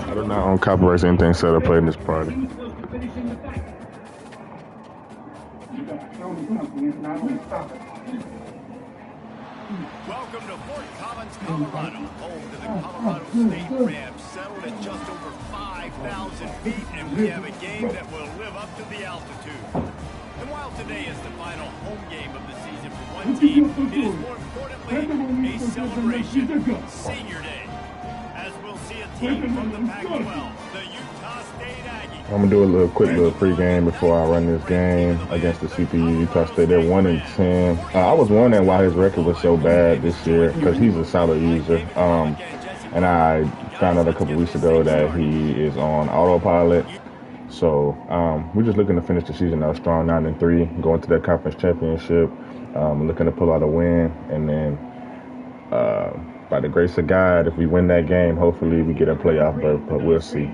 I do not own copyrights or anything set up played in this party. Welcome to Fort Collins, Colorado, home to the Colorado State Rams, settled at just over 5,000 feet, and we have a game that will live up to the altitude. And while today is the final home game of the season for one team, it is more importantly a celebration, Senior Day, as we'll see a team from the Pac-12, the Utah State Aggies. I'm gonna do a quick little pregame before I run this game against the CPU Utah State. They're 1-10. I was wondering why his record was so bad this year because he's a solid user. And I found out a couple weeks ago that he is on autopilot. So we're just looking to finish the season out strong, 9-3, going to that conference championship. Looking to pull out a win, and then by the grace of God, if we win that game, hopefully we get a playoff berth. But we'll see.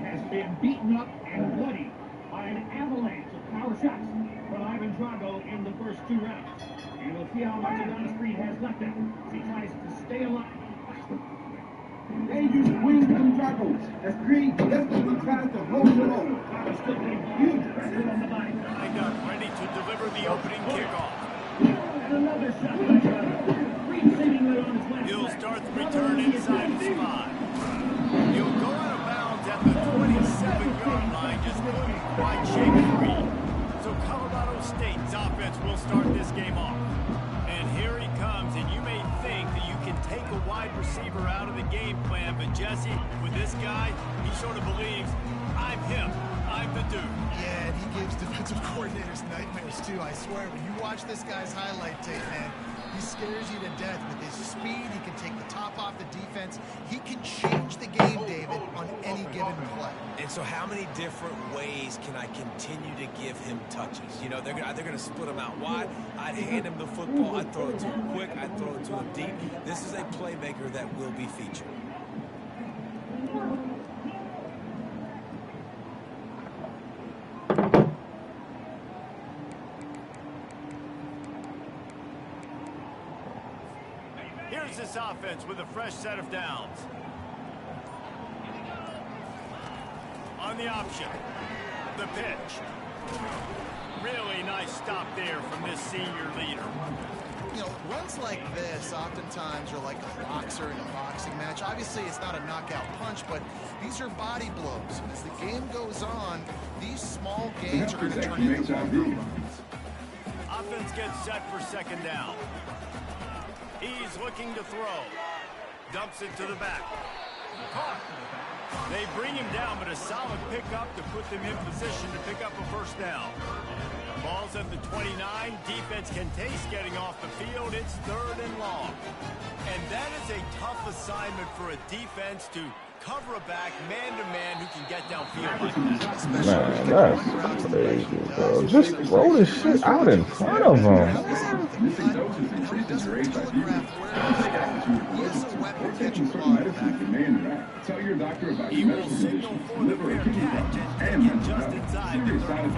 In the first 2 rounds, and we'll see how much Adonis Creed has left in him. He tries to stay alive. They use wings and juggles as Creed desperately tries to hold it on. Still putting huge pressure on the body. Lined up, ready to deliver the opening kickoff. And another shot by Creed seemingly on his left. He'll start the return inside the spot. He'll go out of bounds at the 27-yard line, just couldn't quite shake free. So Colorado State's offense will start this game off. And here he comes, and you may think that you can take a wide receiver out of the game plan, but Jesse, with this guy, he sort of believes, I'm him, I'm the dude. Yeah, and he gives defensive coordinators nightmares too, I swear. When you watch this guy's highlight tape, man, he scares you to death with his speed. He can take the top off the defense. He can change the game, David, on any given play. And so how many different ways can I continue to give him touches? You know, they're going to split him out wide. I'd hand him the football. I'd throw it to him quick. I'd throw it to him deep. This is a playmaker that will be featured. Here's this offense with a fresh set of downs. On the option, the pitch. Really nice stop there from this senior leader. You know, runs like this oftentimes are like a boxer in a boxing match. Obviously, it's not a knockout punch, but these are body blows. As the game goes on, these small gains are going to turn into big runs. Offense gets set for second down. He's looking to throw. Dumps it to the back. They bring him down, but a solid pickup to put them in position to pick up a first down. Ball's at the 29. Defense can taste getting off the field. It's 3rd and long. And that is a tough assignment for a defense to cover a back man-to-man who can get downfield like that. Man, that's crazy, bro. Just throw this shit out in front of him. He will signal for the fair catch and get just inside the 35.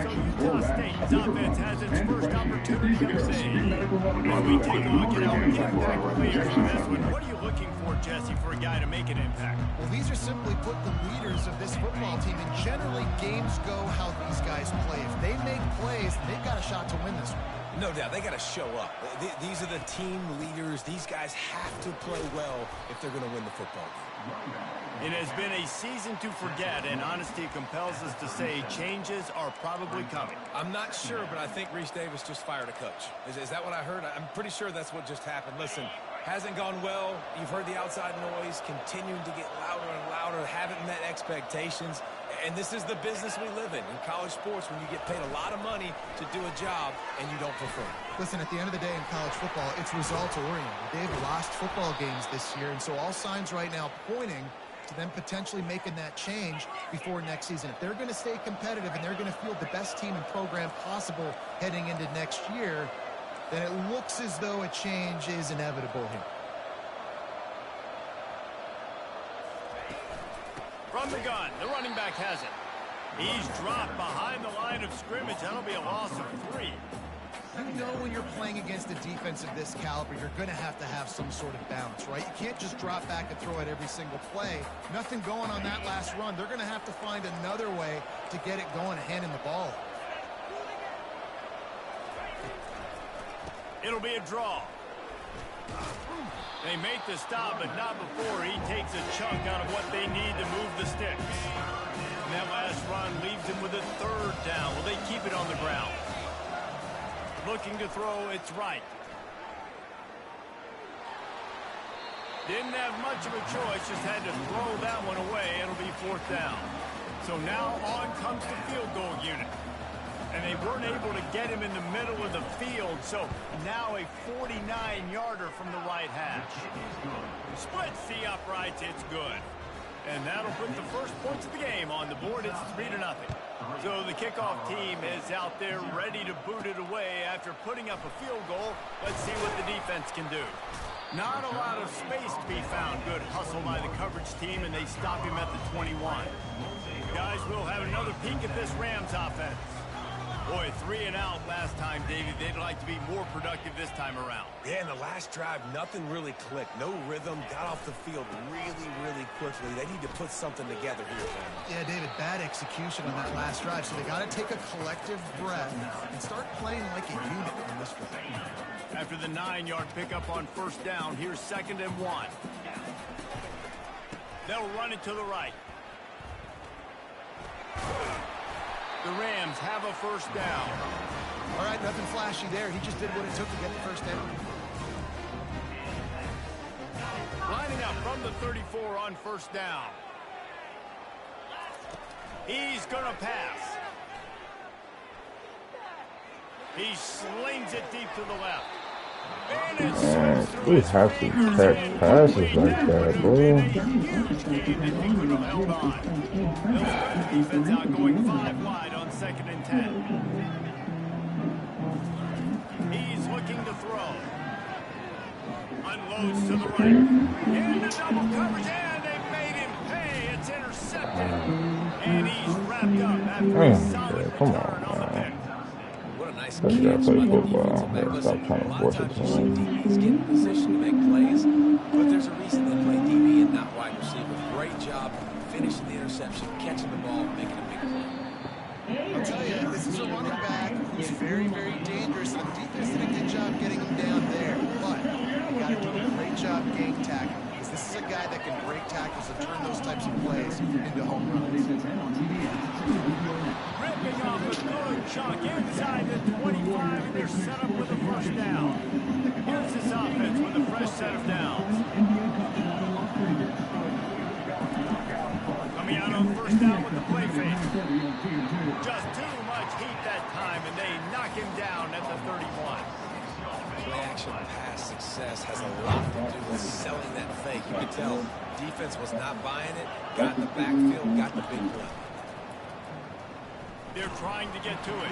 So Utah State's offense has its first opportunity of save. As we take a look at our impact players in this one, what are you looking for, Jesse, for a guy to make an impact? Well, these are simply put the leaders of this football team, and generally games go how these guys play. If they make plays, they've got a shot to win this one. No doubt, they got to show up. These are the team leaders. These guys have to play well if they're going to win the football game. It has been a season to forget, and honesty compels us to say changes are probably coming. I'm not sure, but I think Reese Davis just fired a coach. Is that what I heard? I'm pretty sure that's what just happened. Listen, hasn't gone well. You've heard the outside noise continuing to get louder and louder, haven't met expectations. And this is the business we live in college sports, when you get paid a lot of money to do a job and you don't perform. Listen, at the end of the day in college football, it's results-oriented. They've lost football games this year, and so all signs right now pointing to them potentially making that change before next season. If they're going to stay competitive and they're going to field the best team and program possible heading into next year, then it looks as though a change is inevitable here. From the gun, the running back has it. He's dropped behind the line of scrimmage. That'll be a loss of 3. You know when you're playing against a defense of this caliber, you're going to have some sort of balance, right? You can't just drop back and throw it every single play. Nothing going on that last run. They're going to have to find another way to get it going and handing the ball. It'll be a draw. They make the stop, but not before he takes a chunk out of what they need to move the sticks. And that last run leaves him with a 3rd down. Will they keep it on the ground? Looking to throw, it's right. Didn't have much of a choice, just had to throw that one away. It'll be 4th down. So now on comes the field goal unit. And they weren't able to get him in the middle of the field, so now a 49-yarder from the right hash. Splits the uprights, it's good. And that'll put the first points of the game on the board. It's 3-0. So the kickoff team is out there ready to boot it away after putting up a field goal. Let's see what the defense can do. Not a lot of space to be found. Good hustle by the coverage team, and they stop him at the 21. Guys, we'll have another peek at this Rams offense. Boy, 3 and out last time, Davey. They'd like to be more productive this time around. Yeah, in the last drive, nothing really clicked. No rhythm. Got off the field really quickly. They need to put something together here. Yeah, David, bad execution on that last drive. So they got to take a collective breath and start playing like a unit on this one. After the 9-yard pickup on 1st down, here's 2nd and 1. They'll run it to the right. The Rams have a 1st down. All right, nothing flashy there. He just did what it took to get the 1st down. Lining up from the 34 on 1st down. He's going to pass. He slings it deep to the left. And it swings through We his have to fingers catch and passes complete. like That that, would bro. have been a huge game if he could have held on. They'll start the defense out going 5 wide on 2nd and 10. He's looking to throw. Unloads to the right. Into double coverage, and they made him pay. It's intercepted. And he's wrapped up after a solid come return on the pick. What a nice Let's catch go play by the football. defensive back. Let's stop Listen, trying a to lot force of it times to you see him. DBs get in position to make plays, but there's a reason they play DB and not wide receiver. Great job finishing the interception, catching the ball, making a big play. I'll tell you, this is a running back who's very dangerous, and the defense did a good job getting him down there. But you got to do a great job game tackling, because this is a guy that can break tackles and turn those types of plays into home runs. Ripping off a good chunk inside the 25, and they're set up with a 1st down. Here's this offense with a fresh set of downs. Coming out on 1st down with the play fake. Just too much heat that time, and they knock him down at the 31. Play action pass success has a lot to do with selling that fake. You can tell defense was not buying it, got in the backfield, got the big play. They're trying to get to it.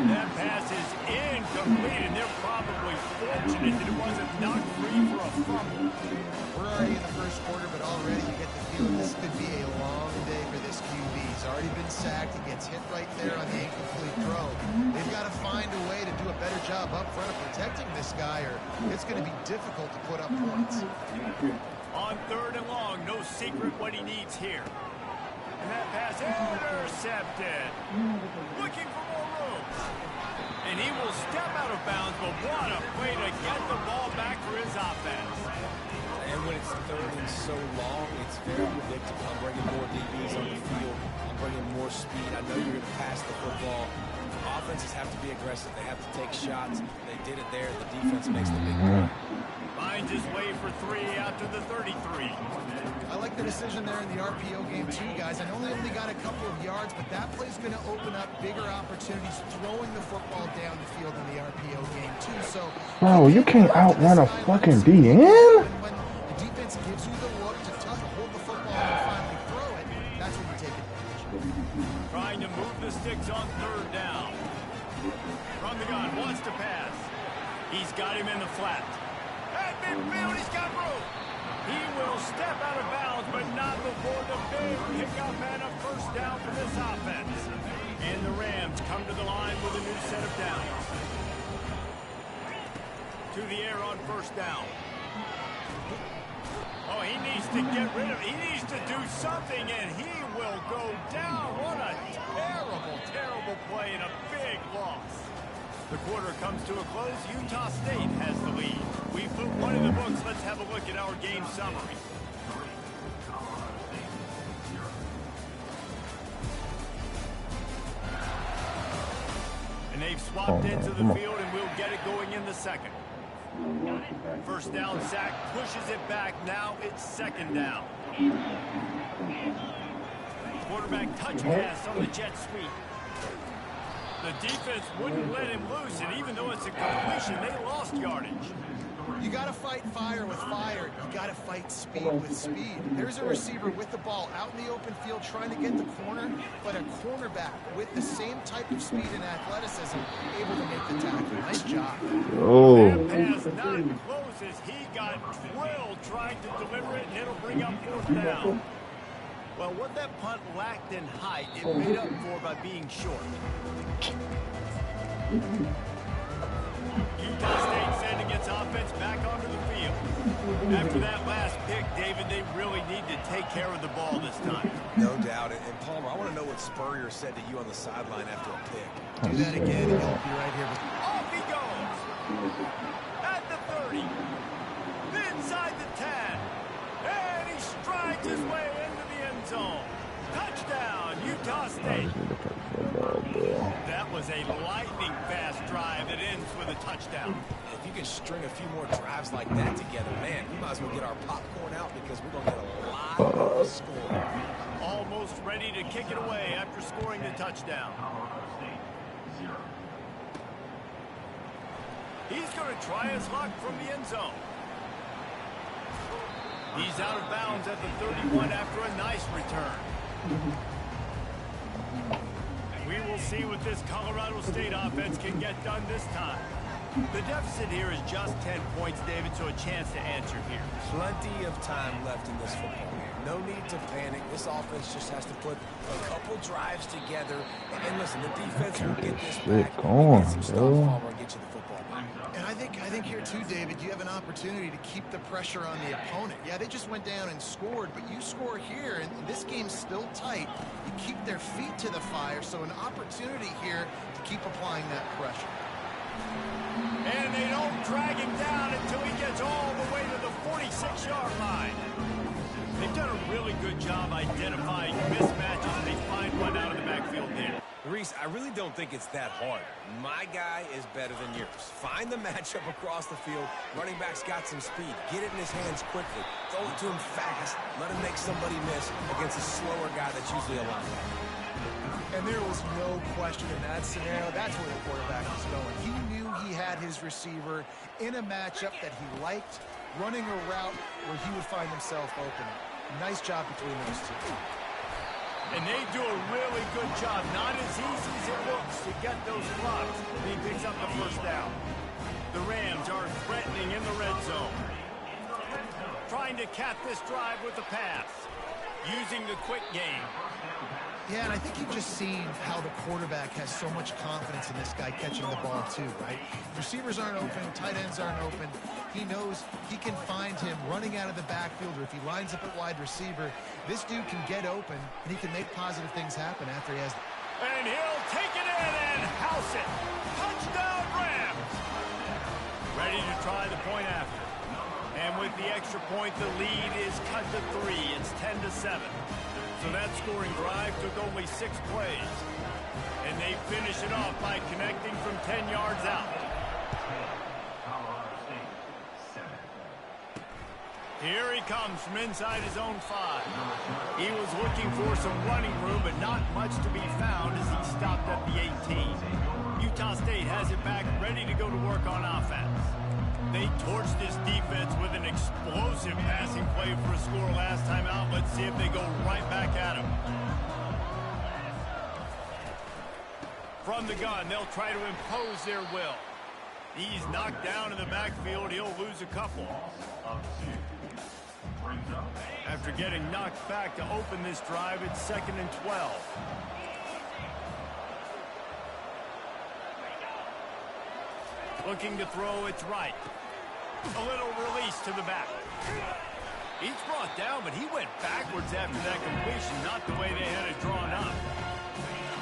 That pass is incomplete, and they're probably fortunate that it wasn't knocked free for a fumble. We're already in the 1st quarter, but already you get the feeling this could be a long day for this QB. He's already been sacked. He gets hit right there on the incomplete throw. They've got to find a way to do a better job up front of protecting this guy, or it's going to be difficult to put up points. On 3rd and long, no secret what he needs here. And that pass intercepted. Looking for more room. And he will step out of bounds, but what a way to get the ball back for his offense. And when it's 3rd and so long, it's very predictable. I'm bringing more DBs on the field. I'm bringing more speed. I know you're going to pass the football. Offenses have to be aggressive. They have to take shots. They did it there. The defense makes the big play. Finds his way for 3 out to the 33. I like the decision there in the RPO game too, guys. I know they only got a couple of yards, but that play's going to open up bigger opportunities throwing the football down the field in the RPO game too. So, Bro, you can't outrun a fucking DN? When the defense gives you the look to hold the football and finally throw it, that's when you take advantage. Trying to move the sticks on 3rd down. From the gun, wants to pass. He's got him in the flat. At midfield, he's got room. He will step out of bounds, but not before the big pickup and a first down for this offense. And the Rams come to the line with a new set of downs. To the air on first down. Oh, he needs to get rid of it. He needs to do something, and he will go down. What a terrible, terrible play and a big loss. The quarter comes to a close. Utah State has the lead. We put one in the books. Let's have a look at our game summary. And they've swapped into the field, and we'll get it going in the second. First down sack, pushes it back. Now it's second down. Quarterback touch pass on the jet sweep. The defense wouldn't let him loose, and even though it's a completion, they lost yardage. You got to fight fire with fire. You got to fight speed with speed. There's a receiver with the ball out in the open field trying to get the corner, but a cornerback with the same type of speed and athleticism able to make the tackle. Nice job. Oh. That pass not close as he got drilled trying to deliver it, and it'll bring up fourth down. Well, what that punt lacked in height, it made up for by being short. Utah State sending its offense back onto the field. After that last pick, David, they really need to take care of the ball this time. No doubt. And Palmer, I want to know what Spurrier said to you on the sideline after a pick. Do that again, and he'll be right here. Off he goes. At the 30. Inside the 10. And he strides his way into the end zone. Touchdown, Utah State. That was a lightning-fast drive that ends with a touchdown. If you can string a few more drives like that together, man, we might as well get our popcorn out because we're going to get a lot of score. Almost ready to kick it away after scoring the touchdown. He's going to try his luck from the end zone. He's out of bounds at the 31 after a nice return. We will see what this Colorado State offense can get done this time. The deficit here is just 10 points, David, so a chance to answer here. Plenty of time left in this football game. No need to panic. This offense just has to put a couple drives together. And listen, the defense will get this back. Get some stuff Palmer and get you the football back. And I think here too, David, you have an opportunity to keep the pressure on the opponent. Yeah, they just went down and scored, but you score here, and this game's still tight. You keep their feet to the fire, so an opportunity here to keep applying that pressure. And they don't drag him down until he gets all the way to the 46-yard line. They've done a really good job identifying mismatches, and they find one out of the backfield there. Reese, I really don't think it's that hard. My guy is better than yours. Find the matchup across the field. Running back's got some speed. Get it in his hands quickly. Throw it to him fast. Let him make somebody miss against a slower guy that's usually a linebacker. And there was no question in that scenario. That's where the quarterback was going. He knew he had his receiver in a matchup that he liked, running a route where he would find himself open. Nice job between those two. And they do a really good job. Not as easy as it looks to get those blocks. He picks up the first down. The Rams are threatening in the red zone. Trying to cap this drive with the pass. Using the quick game. Yeah, and I think you've just seen how the quarterback has so much confidence in this guy catching the ball too, right? Receivers aren't open, tight ends aren't open. He knows he can find him running out of the backfield, or if he lines up at wide receiver, this dude can get open, and he can make positive things happen after he has. And he'll take it in and house it. Touchdown Rams. Ready to try the point after. And with the extra point, the lead is cut to 3. It's 10-7. So that scoring drive took only 6 plays. And they finish it off by connecting from 10 yards out. Here he comes from inside his own 5. He was looking for some running room, but not much to be found as he stopped at the 18. Utah State has it back, ready to go to work on offense. They torched this defense with an explosive passing play for a score last time out. Let's see if they go right back at him. From the gun, they'll try to impose their will. He's knocked down in the backfield. He'll lose a couple. After getting knocked back to open this drive, it's 2nd and 12. Looking to throw, it's right. A little release to the back. He's brought down, but he went backwards after that completion, not the way they had it drawn up.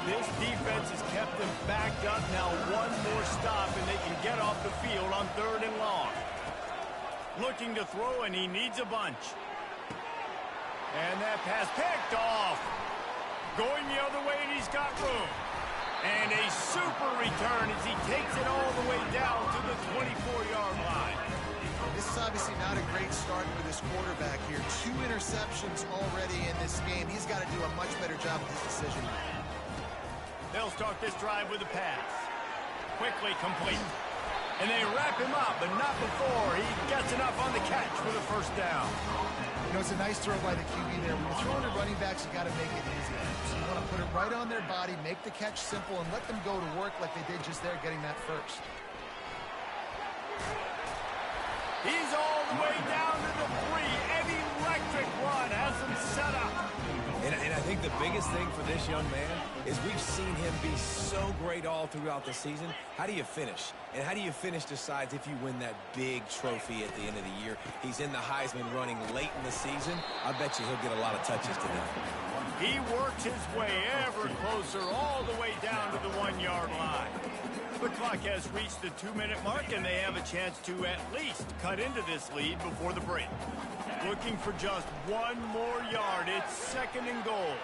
This defense has kept them backed up. Now one more stop, and they can get off the field on 3rd and long. Looking to throw, and he needs a bunch. And that pass picked off. Going the other way, and he's got room. And a super return as he takes it all the way down to the 24-yard line. This is obviously not a great start for this quarterback here. 2 interceptions already in this game. He's got to do a much better job with his decision. They'll start this drive with a pass. Quickly complete. And they wrap him up, but not before he gets enough on the catch for the 1st down. You know, it's a nice throw by the QB there. When you're throwing to running backs, you got to make it easy. So you want to put it right on their body, make the catch simple, and let them go to work like they did just there, getting that 1st. He's all the way down to the 3. An electric run has him set up. And I think the biggest thing for this young man is we've seen him be so great all throughout the season. How do you finish? And how do you finish decides if you win that big trophy at the end of the year. He's in the Heisman running late in the season. I bet you he'll get a lot of touches today. He works his way ever closer all the way down to the 1-yard line. The clock has reached the 2-minute mark, and they have a chance to at least cut into this lead before the break. Looking for just 1 more yard. It's 2nd and goal.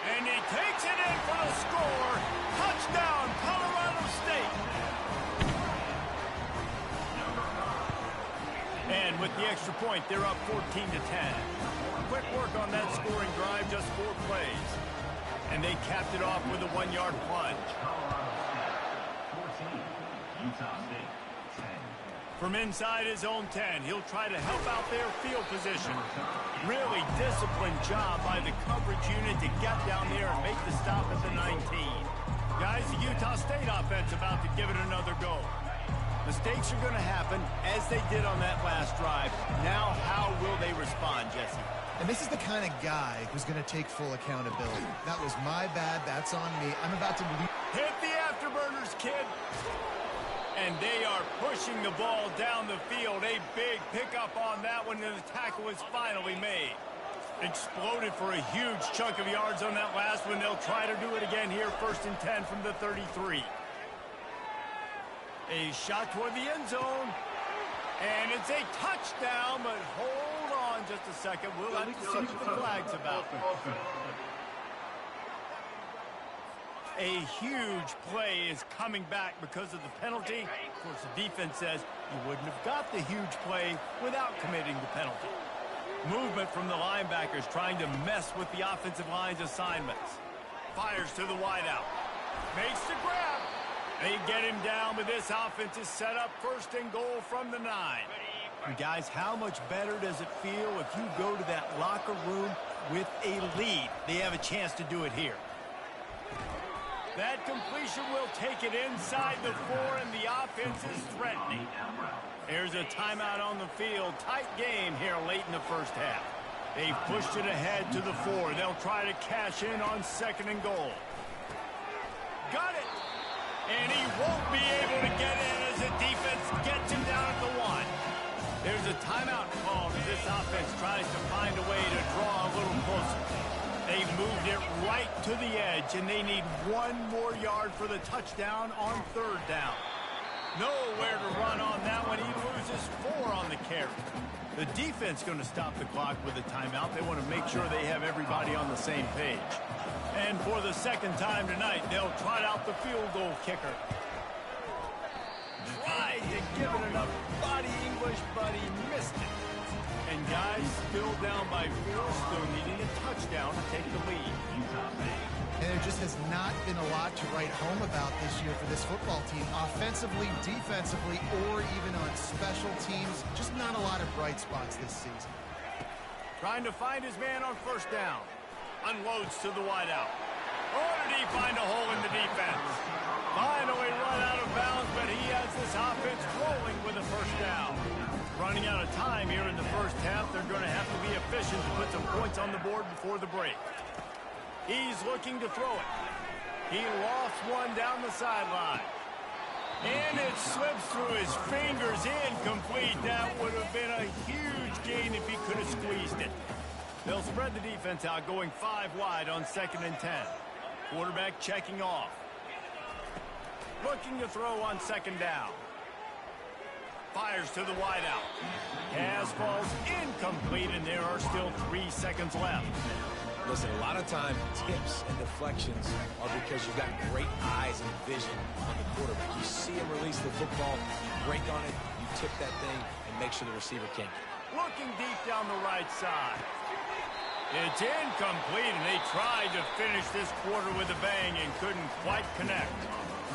And he takes it in for the score. Touchdown, Colorado State. And with the extra point, they're up 14-10. Quick work on that scoring drive, just 4 plays. And they capped it off with a 1-yard plunge. From inside his own 10, he'll try to help out their field position. Really disciplined job by the coverage unit to get down there and make the stop at the 19. Guys, the Utah State offense about to give it another go. Mistakes are going to happen, as they did on that last drive. Now, how will they respond, Jesse? And this is the kind of guy who's going to take full accountability. That was my bad. That's on me. I'm about to hit the afterburners, kid. And they are pushing the ball down the field. A big pickup on that one, and the tackle was finally made. Exploded for a huge chunk of yards on that last one. They'll try to do it again here, 1st and 10 from the 33. A shot toward the end zone. And it's a touchdown, but hold on just a second. We'll have to see what the flag's about. A huge play is coming back because of the penalty. Of course, the defense says you wouldn't have got the huge play without committing the penalty. Movement from the linebackers trying to mess with the offensive line's assignments. Fires to the wideout. Makes the grab. They get him down, but this offense is set up 1st and goal from the 9. And guys, how much better does it feel if you go to that locker room with a lead? They have a chance to do it here. That completion will take it inside the 4, and the offense is threatening. There's a timeout on the field. Tight game here late in the 1st half. They've pushed it ahead to the 4. They'll try to cash in on 2nd and goal. Got it! And he won't be able to get in as the defense gets him down at the 1. There's a timeout called as this offense tries to find a way to draw a little closer. They've moved it right to the edge, and they need 1 more yard for the touchdown on 3rd down. Nowhere to run on that one. He loses 4 on the carry. The defense going to stop the clock with a timeout. They want to make sure they have everybody on the same page. And for the 2nd time tonight, they'll trot out the field goal kicker. Tried to give it enough body English, but he missed it. And guys, still down by 4, still needing a touchdown to take the lead. And there just has not been a lot to write home about this year for this football team. Offensively, defensively, or even on special teams. Just not a lot of bright spots this season. Trying to find his man on 1st down. Unloads to the wideout. Or did he find a hole in the defense? Finally run out of bounds, but he has this offense rolling with a 1st down. Running out of time here in the first half, they're going to have to be efficient to put some points on the board before the break. He's looking to throw it. He lost one down the sideline. And it slips through his fingers, incomplete. That would have been a huge gain if he could have squeezed it. They'll spread the defense out, going 5 wide on 2nd and 10. Quarterback checking off. Looking to throw on 2nd down. Fires to the wideout. Pass falls incomplete, and there are still 3 seconds left. Listen, a lot of time, tips and deflections are because you've got great eyes and vision on the quarterback. You see him release the football, break on it, you tip that thing, and make sure the receiver can't get it. Looking deep down the right side. It's incomplete, and they tried to finish this quarter with a bang and couldn't quite connect.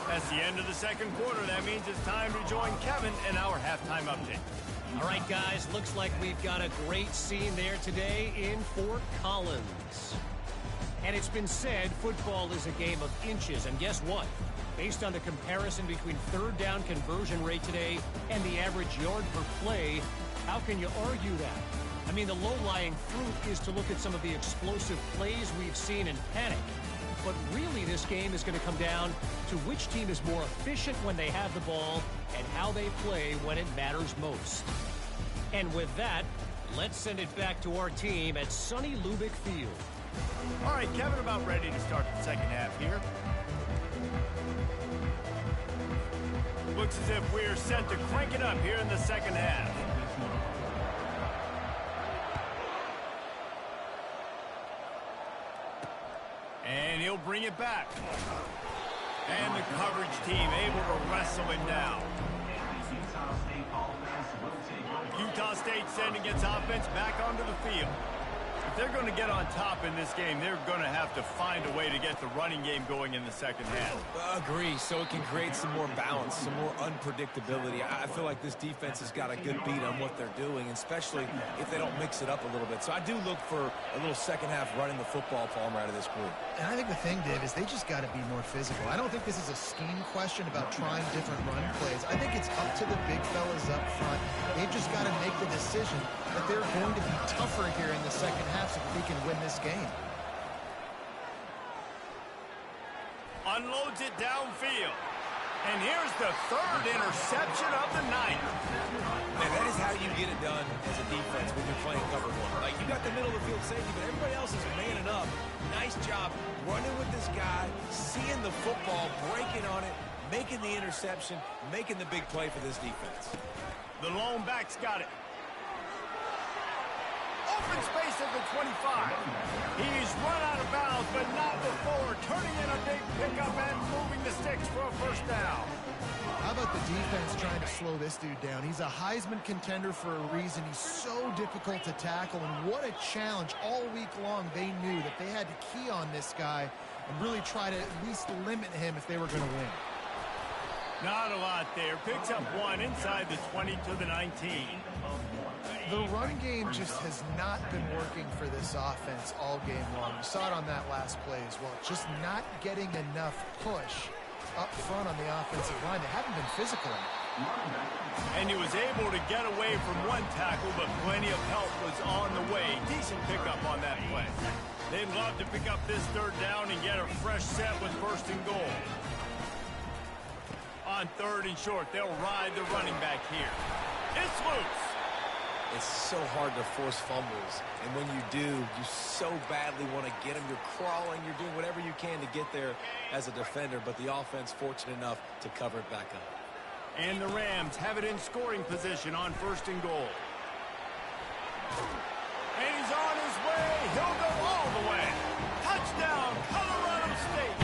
That's the end of the second quarter. That means it's time to join Kevin in our halftime update. All right, guys, looks like we've got a great scene there today in Fort Collins. And it's been said football is a game of inches, and guess what? Based on the comparison between 3rd down conversion rate today and the average yard per play, how can you argue that? I mean, the low-lying fruit is to look at some of the explosive plays we've seen in panic. But really, this game is going to come down to which team is more efficient when they have the ball and how they play when it matters most. And with that, let's send it back to our team at sunny Lubick Field. All right, Kevin, about ready to start the second half here. Looks as if we're set to crank it up here in the second half. And he'll bring it back. And the coverage team able to wrestle him down. Utah State sending its offense back onto the field. If they're going to get on top in this game, they're going to have to find a way to get the running game going in the second half. Agree, so it can create some more balance, some more unpredictability. I feel like this defense has got a good beat on what they're doing, especially if they don't mix it up a little bit. So I do look for a little second half running the football, Palmer, out of this group. And I think the thing, Dave, is they just got to be more physical. I don't think this is a scheme question about trying different run plays. I think it's up to the big fellas up front. They've just got to make the decision that they're going to be tougher here in the second half so that they can win this game. Unloads it downfield. And here's the 3rd interception of the night. Man, that is how you get it done as a defense when you're playing cover 1. Like, you got the middle of the field safety, but everybody else is manning up. Nice job running with this guy, seeing the football, breaking on it, making the interception, making the big play for this defense. The lone back's got it. Open space at the 25. He's run out of bounds, but not before turning in a big pickup and moving the sticks for a first down. How about the defense trying to slow this dude down? He's a Heisman contender for a reason. He's so difficult to tackle, and what a challenge. All week long, they knew that they had to key on this guy and really try to at least limit him if they were going to win. Not a lot there. Picks up 1 inside the 20 to the 19. The run game just has not been working for this offense all game long. You saw it on that last play as well. Just not getting enough push up front on the offensive line. They haven't been physical enough. And he was able to get away from one tackle, but plenty of help was on the way. Decent pickup on that play. They'd love to pick up this 3rd down and get a fresh set with 1st and goal. On 3rd and short, they'll ride the running back here. It's loose. It's so hard to force fumbles, and when you do, you so badly want to get them. You're crawling, you're doing whatever you can to get there as a defender, but the offense fortunate enough to cover it back up. And the Rams have it in scoring position on 1st and goal. And he's on his way. He'll go all the way. Touchdown, Colorado State.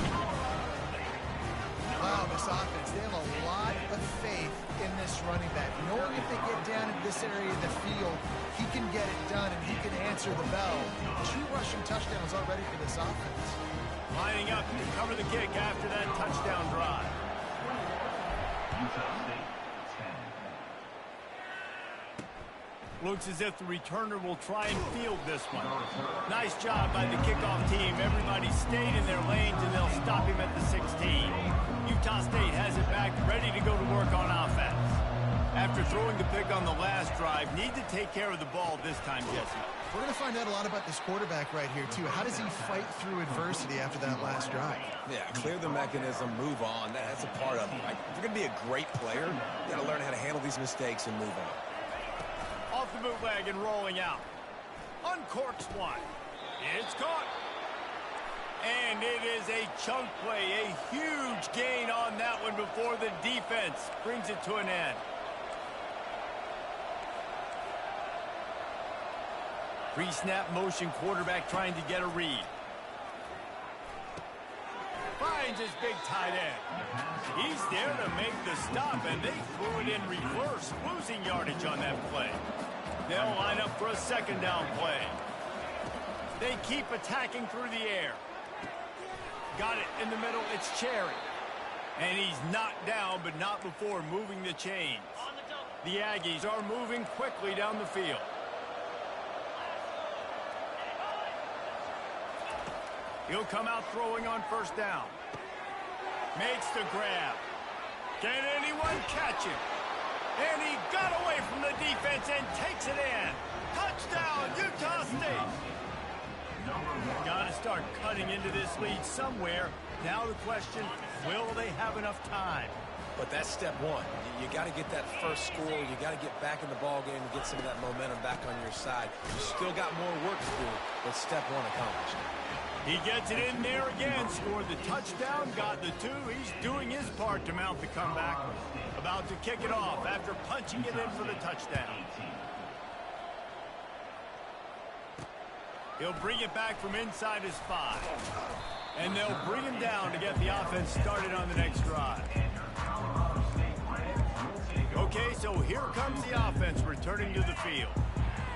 Wow, this offense, they have a lot of faith in this running back. Knowing if they get down in this area of the field, he can get it done and he can answer the bell. 2 rushing touchdowns already for this offense. Lining up to cover the kick after that touchdown drive. Looks as if the returner will try and field this one. Nice job by the kickoff team. Everybody stayed in their lanes, and they'll stop him at the 16. Utah State has it back, ready to go to work on offense. After throwing the pick on the last drive, need to take care of the ball this time, Jesse. We're going to find out a lot about this quarterback right here, too. How does he fight through adversity after that last drive? Yeah, clear the mechanism, move on. That's a part of it. Right? If you're going to be a great player, you got to learn how to handle these mistakes and move on. Off the bootleg and rolling out. Uncorks one. It's caught. And it is a chunk play, a huge gain on that one before the defense brings it to an end. Pre-snap motion, quarterback trying to get a read. Finds his big tight end. He's there to make the stop, and they threw it in reverse, losing yardage on that play. They'll line up for a second down play. They keep attacking through the air. Got it in the middle, it's Cherry. And he's knocked down, but not before moving the chains. The Aggies are moving quickly down the field. He'll come out throwing on first down. Makes the grab. Can anyone catch him? And he got away from the defense and takes it in. Touchdown, Utah State. Got to start cutting into this lead somewhere. Now the question, will they have enough time? But that's step one. You got to get that first score. You got to get back in the ball game and get some of that momentum back on your side. You still got more work to do, but step one accomplished. He gets it in there again, scored the touchdown, got the two. He's doing his part to mount the comeback. About to kick it off after punching it in for the touchdown. He'll bring it back from inside his 5. And they'll bring him down to get the offense started on the next drive. Okay, so here comes the offense returning to the field.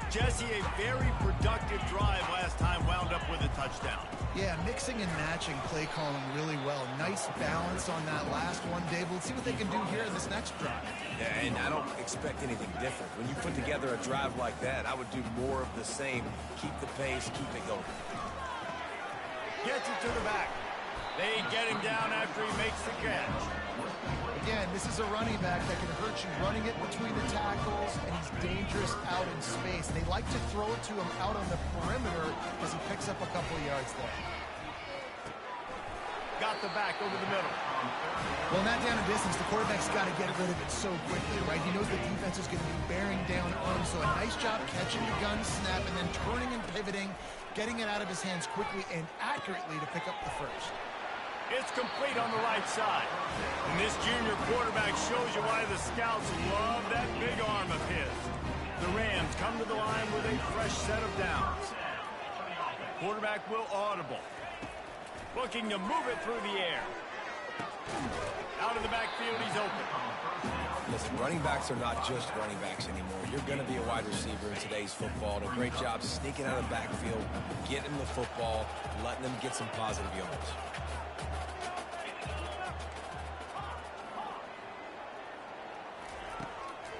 Jesse, a very productive drive last time, wound up with a touchdown. Yeah, mixing and matching play calling really well. Nice balance on that last one, Dave. Let's see what they can do here in this next drive. Yeah, and I don't expect anything different. When you put together a drive like that, I would do more of the same. Keep the pace, keep it going. Gets it to the back. They get him down after he makes the catch. Again, this is a running back that can hurt you running it between the tackles, and he's dangerous out in space. They like to throw it to him out on the perimeter as he picks up a couple of yards there. Got the back over the middle. Well, not down a distance. The quarterback's got to get rid of it so quickly, right? He knows the defense is going to be bearing down on him, so a nice job catching the gun snap and then turning and pivoting, getting it out of his hands quickly and accurately to pick up the first. It's complete on the right side. And this junior quarterback shows you why the scouts love that big arm of his. The Rams come to the line with a fresh set of downs. Quarterback will audible. Looking to move it through the air. Out of the backfield, he's open. Listen, running backs are not just running backs anymore. You're going to be a wide receiver in today's football. And a great job sneaking out of the backfield, getting the football, letting them get some positive yards.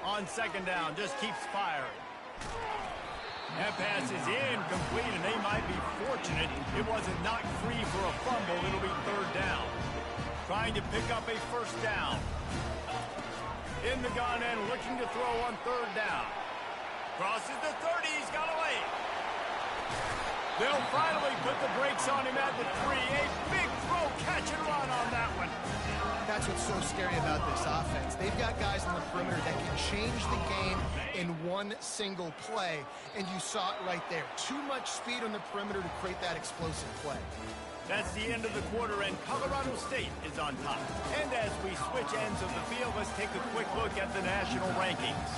On second down, just keeps firing. That pass is incomplete, and they might be fortunate it wasn't knocked free for a fumble. It'll be third down. Trying to pick up a first down. In the gun and looking to throw on third down. Crosses the 30, he's got away. They'll finally put the brakes on him at the 3. A big throw, catch and run on that one. That's what's so scary about this offense. They've got guys on the perimeter that can change the game in one single play, and you saw it right there. Too much speed on the perimeter to create that explosive play. That's the end of the quarter, and Colorado State is on top. And as we switch ends of the field, let's take a quick look at the national rankings.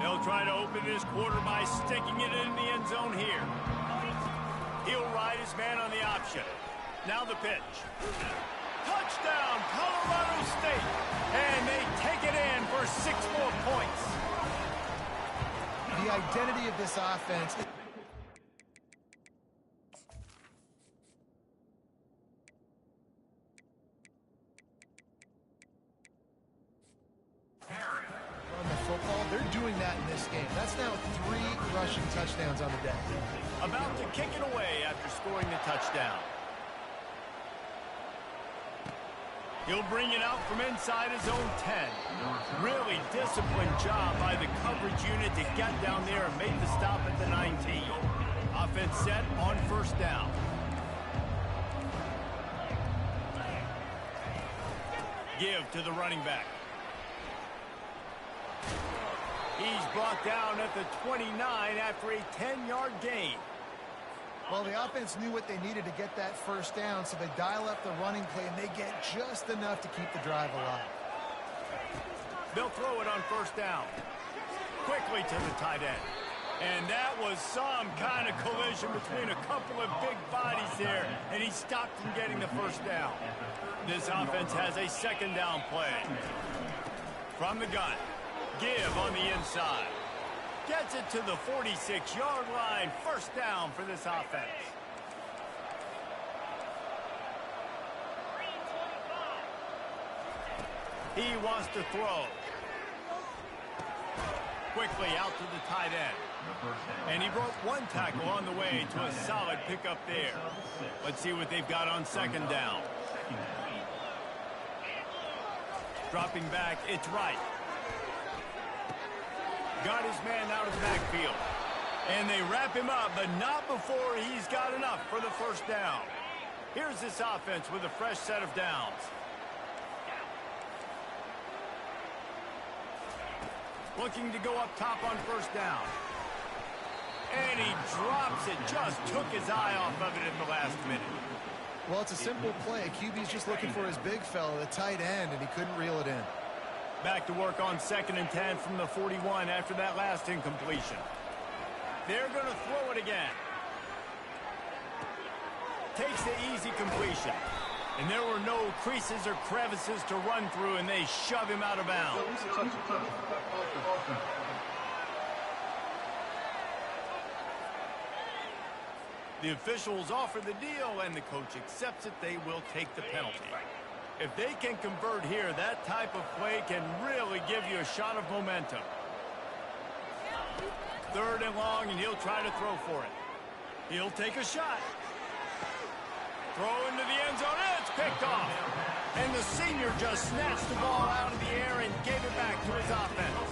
They'll try to open this quarter by sticking it in the end zone here. He'll ride his man on the option. Now the pitch. Touchdown, Colorado State. And they take it in for 6 more points. The identity of this offense... on the football, they're doing that in this game. That's now 3 rushing touchdowns on the day. About to kick it away after scoring the touchdown. He'll bring it out from inside his own 10. Really disciplined job by the coverage unit to get down there and make the stop at the 19. Offense set on first down. Give to the running back. He's brought down at the 29 after a 10-yard gain. Well, the offense knew what they needed to get that first down, so they dial up the running play, and they get just enough to keep the drive alive. They'll throw it on first down. Quickly to the tight end. And that was some kind of collision between a couple of big bodies there, and he stopped from getting the first down. This offense has a second down play. From the gun. Give on the inside. Gets it to the 46-yard line. First down for this offense. He wants to throw. Quickly out to the tight end. And he broke one tackle on the way to a solid pickup there. Let's see what they've got on second down. Dropping back, it's right. Got his man out of the backfield. And they wrap him up, but not before he's got enough for the first down. Here's this offense with a fresh set of downs. Looking to go up top on first down. And he drops it. Just took his eye off of it at the last minute. Well, it's a simple play. QB's just looking for his big fella, the tight end, and he couldn't reel it in. Back to work on 2nd and 10 from the 41 after that last incompletion. They're going to throw it again. Takes the easy completion. And there were no creases or crevices to run through, and they shove him out of bounds. The officials offer the deal, and the coach accepts it. They will take the penalty. If they can convert here, that type of play can really give you a shot of momentum. 3rd and long, and he'll try to throw for it. He'll take a shot. Throw into the end zone. It's picked off. And the senior just snatched the ball out of the air and gave it back to his offense.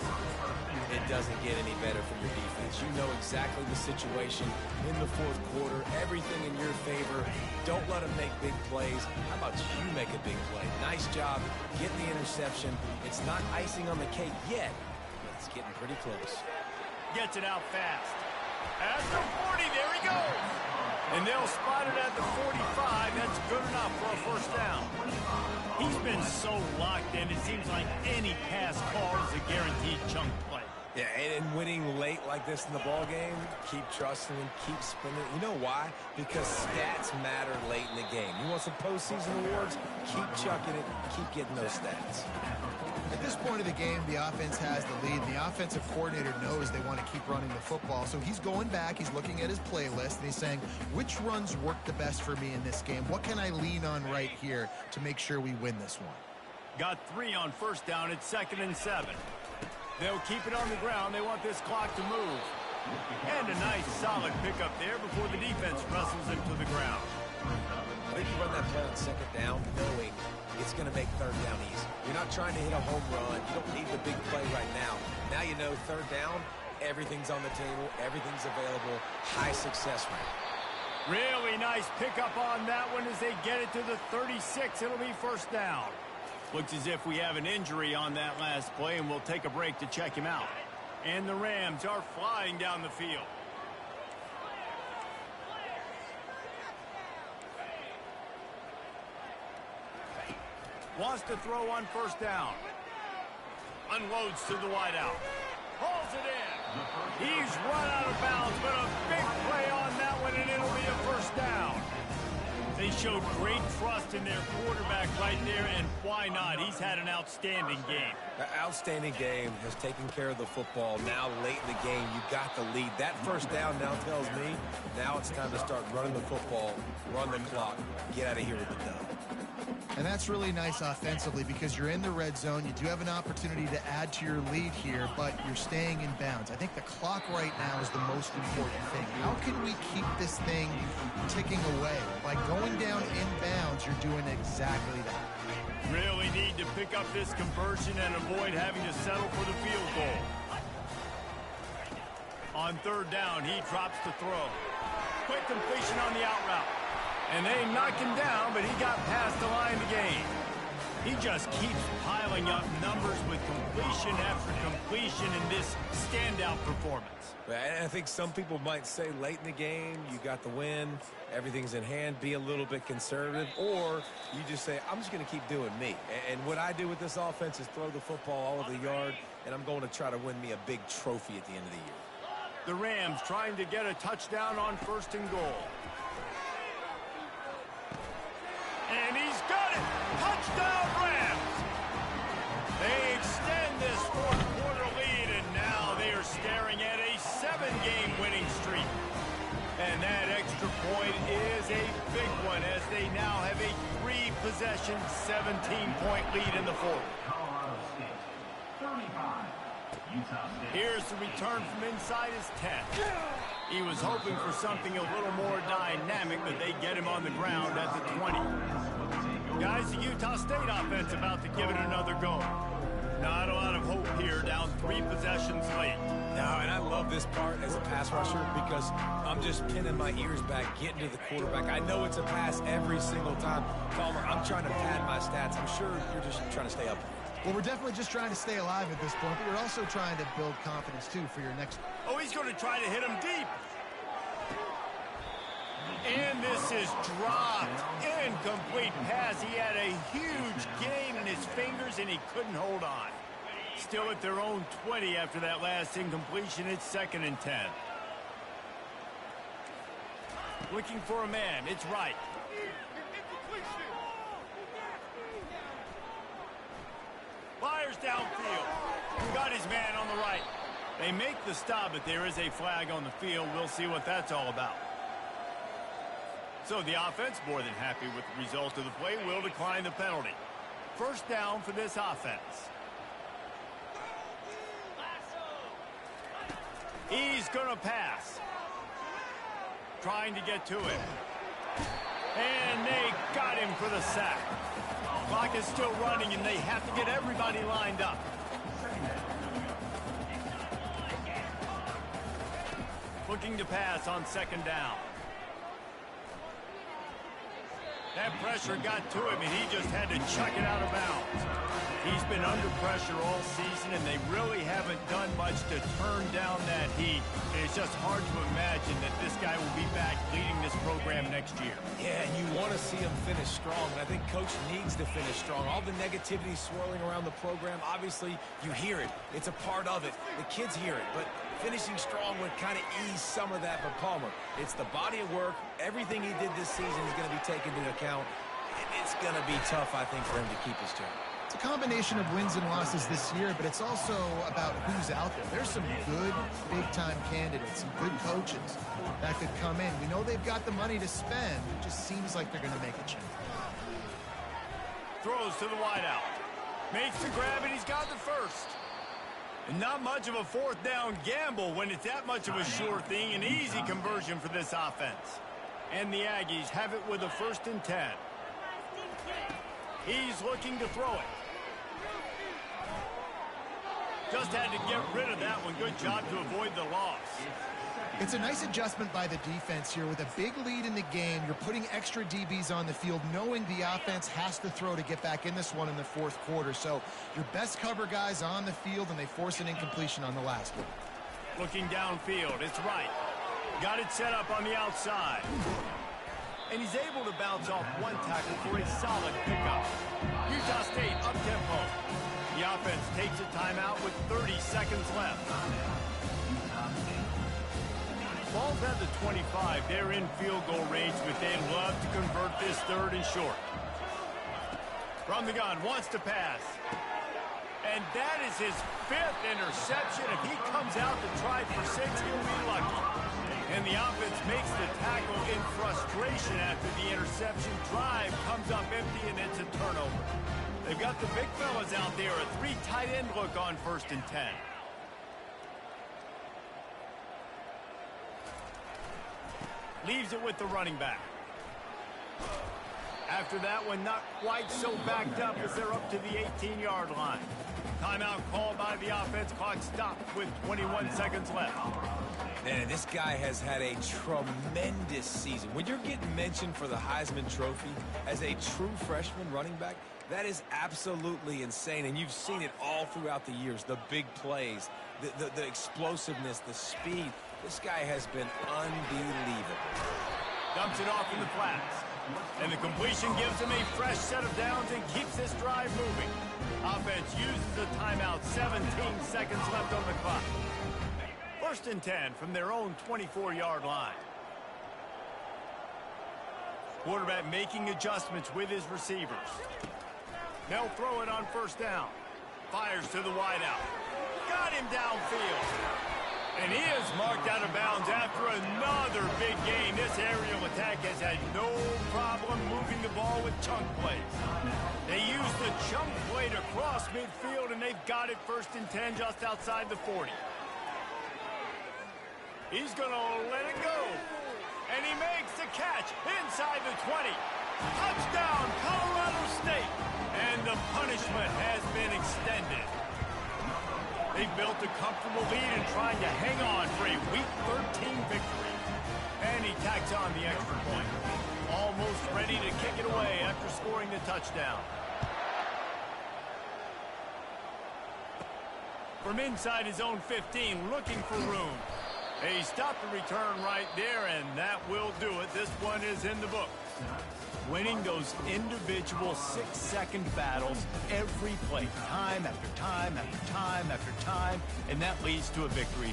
It doesn't get any better from your defense. You know exactly the situation in the 4th quarter. Everything in your favor. Don't let them make big plays. How about you make a big play? Nice job getting the interception. It's not icing on the cake yet, but it's getting pretty close. Gets it out fast. At the 40, there he goes. And they'll spot it at the 45. That's good enough for a first down. He's been so locked in, it seems like any pass call is a guaranteed chunk play. Yeah, and winning late like this in the ball game, keep trusting him, keep spinning. You know why? Because stats matter late in the game. You want some postseason awards? Keep chucking it, keep getting those stats. At this point of the game, the offense has the lead. The offensive coordinator knows they want to keep running the football. So he's going back, he's looking at his playlist, and he's saying, which runs work the best for me in this game? What can I lean on right here to make sure we win this one? Got 3 on first down at 2nd and 7. They'll keep it on the ground. They want this clock to move. And a nice, solid pickup there before the defense wrestles him to the ground. I think you run that play on 2nd down knowing it's going to make 3rd down easy. You're not trying to hit a home run. You don't need the big play right now. Now you know 3rd down, everything's on the table, everything's available, high success rate. Really nice pickup on that one as they get it to the 36. It'll be first down. Looks as if we have an injury on that last play, and we'll take a break to check him out. And the Rams are flying down the field. Wants to throw on first down. Unloads to the wideout. Hauls it in. He's run out of bounds, but a big play on that one, and it'll be a first down. They showed great trust in their quarterback right there, and why not? He's had an outstanding game. An outstanding game, has taken care of the football. Now late in the game, you got the lead. That first down now tells me now it's time to start running the football, run the clock, get out of here with the dub. And that's really nice offensively because you're in the red zone. You do have an opportunity to add to your lead here, but you're staying in bounds. I think the clock right now is the most important thing. How can we keep this thing ticking away? By going down in bounds, you're doing exactly that. Really need to pick up this conversion and avoid having to settle for the field goal. On third down, he drops to throw. Quick completion on the out route. And they knocked him down, but he got past the line to gain. He just keeps piling up numbers with completion after completion in this standout performance. I think some people might say late in the game, you got the win, everything's in hand, be a little bit conservative, or you just say, I'm just going to keep doing me. And what I do with this offense is throw the football all over the yard, and I'm going to try to win me a big trophy at the end of the year. The Rams trying to get a touchdown on 1st and goal. And he's got it! Touchdown Rams! They extend this 4th quarter lead, and now they are staring at a 7-game winning streak. And that extra point is a big one as they now have a 3-possession, 17-point lead in the 4th. Here's the return from inside his 10. He was hoping for something a little more dynamic, but they get him on the ground at the 20. Guys, the Utah State offense about to give it another go. Not a lot of hope here, down 3 possessions late. No, and I love this part as a pass rusher because I'm just pinning my ears back, getting to the quarterback. I know it's a pass every single time. Palmer, I'm trying to pad my stats. I'm sure you're just trying to stay up. Well, we're definitely just trying to stay alive at this point, but you're also trying to build confidence, too, for your next... Oh, he's going to try to hit him deep. And this is dropped. Incomplete pass. He had a huge gain in his fingers, and he couldn't hold on. Still at their own 20 after that last incompletion. It's 2nd and 10. Looking for a man. It's right. Fires downfield. Got his man on the right. They make the stop, but there is a flag on the field. We'll see what that's all about. So the offense, more than happy with the result of the play, will decline the penalty. 1st down for this offense. He's going to pass. Trying to get to him. And they got him for the sack. Clock is still running, and they have to get everybody lined up. Looking to pass on 2nd down. That pressure got to him, and he just had to chuck it out of bounds. He's been under pressure all season, and they really haven't done much to turn down that heat. And it's just hard to imagine that this guy will be back leading this program next year. Yeah, and you want to see him finish strong. And I think Coach needs to finish strong. All the negativity swirling around the program, obviously, you hear it. It's a part of it. The kids hear it, but finishing strong would kind of ease some of that for Palmer. It's the body of work. Everything he did this season is going to be taken into account. And it's going to be tough, I think, for him to keep his job. It's a combination of wins and losses this year, but it's also about who's out there. There's some good big-time candidates, some good coaches that could come in. We know they've got the money to spend. It just seems like they're going to make a change. Throws to the wideout. Makes the grab, and he's got the 1st. And not much of a 4th down gamble when it's that much of a sure thing. An easy conversion for this offense. And the Aggies have it with a 1st and 10. He's looking to throw it. Just had to get rid of that one. Good job to avoid the loss. It's a nice adjustment by the defense here. With a big lead in the game, you're putting extra DBs on the field, knowing the offense has to throw to get back in this one in the 4th quarter. So your best cover guys on the field, and they force an incompletion on the last one. Looking downfield. It's right. Got it set up on the outside. And he's able to bounce off one tackle for a solid pickup. Utah State up-tempo. The offense takes a timeout with 30 seconds left. Ball's at the 25. They're in field goal range, but they'd love to convert this 3rd and short. From the gun, wants to pass. And that is his 5th interception. If he comes out to try for 6, he'll be lucky. And the offense makes the tackle in frustration after the interception. Drive comes up empty, and it's a turnover. They've got the big fellas out there. A 3 tight end look on 1st and 10. Leaves it with the running back. After that one, not quite so backed up as they're up to the 18-yard line. Timeout called by the offense. Clock stopped with 21 seconds left. Man, this guy has had a tremendous season. When you're getting mentioned for the Heisman Trophy as a true freshman running back, that is absolutely insane. And you've seen it all throughout the years. The big plays, the explosiveness, the speed. This guy has been unbelievable. Dumps it off in the flats. And the completion gives him a fresh set of downs and keeps this drive moving. Offense uses a timeout. 17 seconds left on the clock. 1st and 10 from their own 24-yard line. Quarterback making adjustments with his receivers. They'll throw it on 1st down. Fires to the wideout. Got him downfield. And he is marked out of bounds after another big gain. This aerial attack has had no problem moving the ball with chunk plays. They use the chunk play to cross midfield, and they've got it 1st and 10 just outside the 40. He's going to let it go. And he makes the catch inside the 20. Touchdown, Colorado State. And the punishment has been extended. They've built a comfortable lead and trying to hang on for a Week 13 victory. And he tacks on the extra point. Almost ready to kick it away after scoring the touchdown. From inside his own 15, looking for room. He stopped the return right there, and that will do it. This one is in the books. Winning those individual 6-second battles every play, time after time after time after time, and that leads to a victory.